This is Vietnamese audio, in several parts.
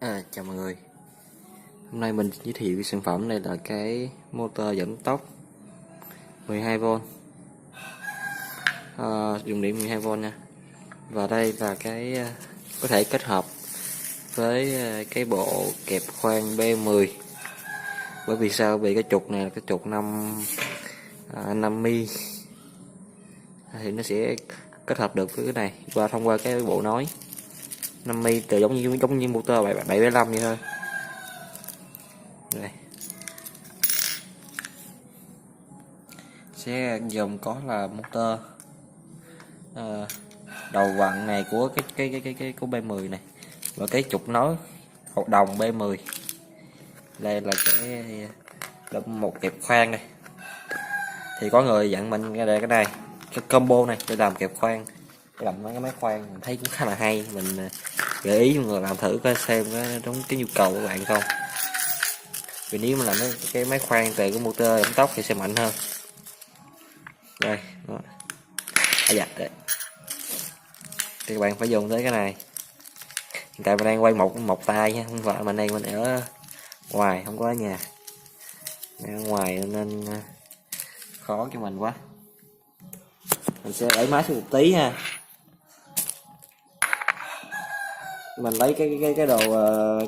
Chào mọi người. Hôm nay mình giới thiệu cái sản phẩm này là cái motor giảm tốc 12V, dùng điện 12V nha. Và đây là cái có thể kết hợp với cái bộ kẹp khoang B10. Bởi vì sao? Vì cái trục này là cái trục 5 mi thì nó sẽ kết hợp được với cái này và thông qua cái bộ nối 5 mi, từ giống như motor 775 vậy thôi. Đây sẽ gồm có là motor đầu vặn này của cái của B10 này, và cái trục nối hột đồng B10. Đây là là một kẹp khoang đây. Thì có người dặn mình ra đây cái này, cái combo này để làm kẹp khoang, để làm mấy cái máy khoan, mình thấy cũng khá là hay. Mình gợi ý cho mọi người làm thử coi xem có đúng cái nhu cầu của bạn không. Vì nếu mà làm cái máy khoan từ cái motor giảm tốc thì sẽ mạnh hơn. Đây đó. Đấy. Thì các bạn phải dùng tới cái này. Hiện tại mình đang quay một tay nha, không phải mình ở ngoài, không có ở nhà, ở ngoài nên khó cho mình quá. Mình sẽ đẩy máy xuống một tí ha. Mình lấy cái đồ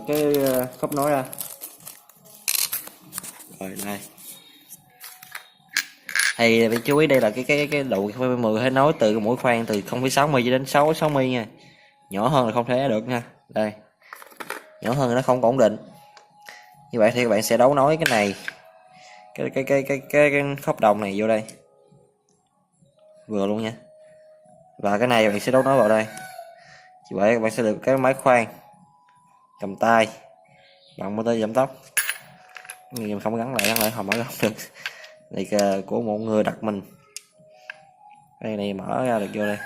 cái khớp nối ra. Rồi đây. Thì phải chú ý đây là cái độ 10 hay nối từ mũi khoan từ 0,6 mm cho đến 6 mm nha. Nhỏ hơn là không thể được nha. Đây. Nhỏ hơn nó không ổn định. Như vậy thì các bạn sẽ đấu nối cái này, cái khớp đồng này vô đây. Vừa luôn nha. Và cái này bạn sẽ đấu nối vào đây. Như vậy các bạn sẽ được cái máy khoan cầm tay bằng motor giảm tốc. Nhưng không gắn lại không mở không được. Này của một người đặt mình. Đây này mở ra được vô đây.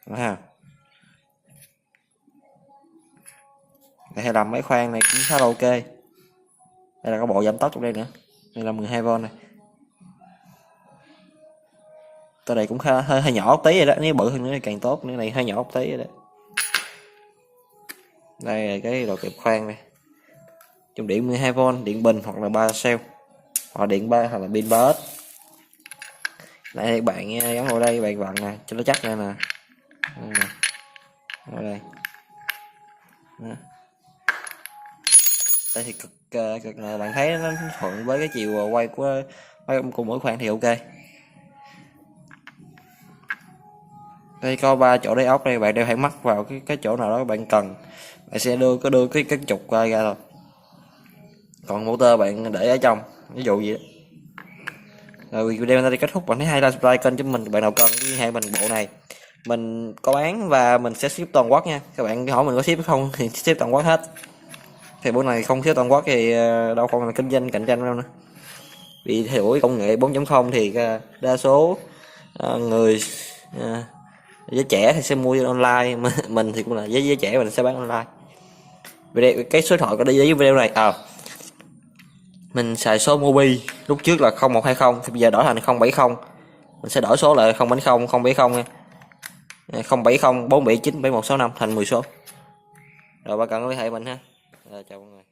Đó ha. Hay làm máy khoan này cũng khá là ok. Đây là có bộ giảm tốc trong đây nữa. Đây là 12V này.ตัวnày cũng hơi nhỏ một tí rồi đó, nếu bự hơn nữa thì càng tốt. Cái này hơi nhỏ một tí rồi đó. Đây là cái đồ kẹp khoan này. Trong điện 12V, điện bình hoặc là 3 cell, hoặc điện 3 hoặc là pin 3S. Đây bạn gắn vào đây, bạn vặn nè cho nó chắc ra nè. Ở đây. Đó. Đây thì cực này bạn thấy nó thuận với cái chiều quay của mỗi khoang thì ok. Đây có 3 chỗ đáy ốc đây, bạn đều phải mắc vào cái chỗ nào đó bạn cần, bạn sẽ đưa cái trục ra thôi. Còn motor bạn để ở trong, ví dụ gì đó. Rồi video này kết thúc. Bạn thấy hay là subscribe kênh cho mình, bạn nào cần liên hệ mình bộ này mình có bán và mình sẽ ship toàn quốc nha. Các bạn hỏi mình có ship không thì ship toàn quốc hết. Thì bộ này không ship toàn quốc thì đâu còn là kinh doanh cạnh tranh đâu nữa. Vì theo công nghệ 4.0 thì đa số người giới trẻ thì sẽ mua online, mình thì cũng là giới trẻ, mình sẽ bán online. Video cái số điện thoại có đi dưới video này. Mình xài số Mobi lúc trước là 0120 thì bây giờ đổi thành 070. Mình sẽ đổi số lại 070 070 nha. 070 479 7165 thành 10 số. Rồi bạn cần liên hệ mình ha. Chào mọi người.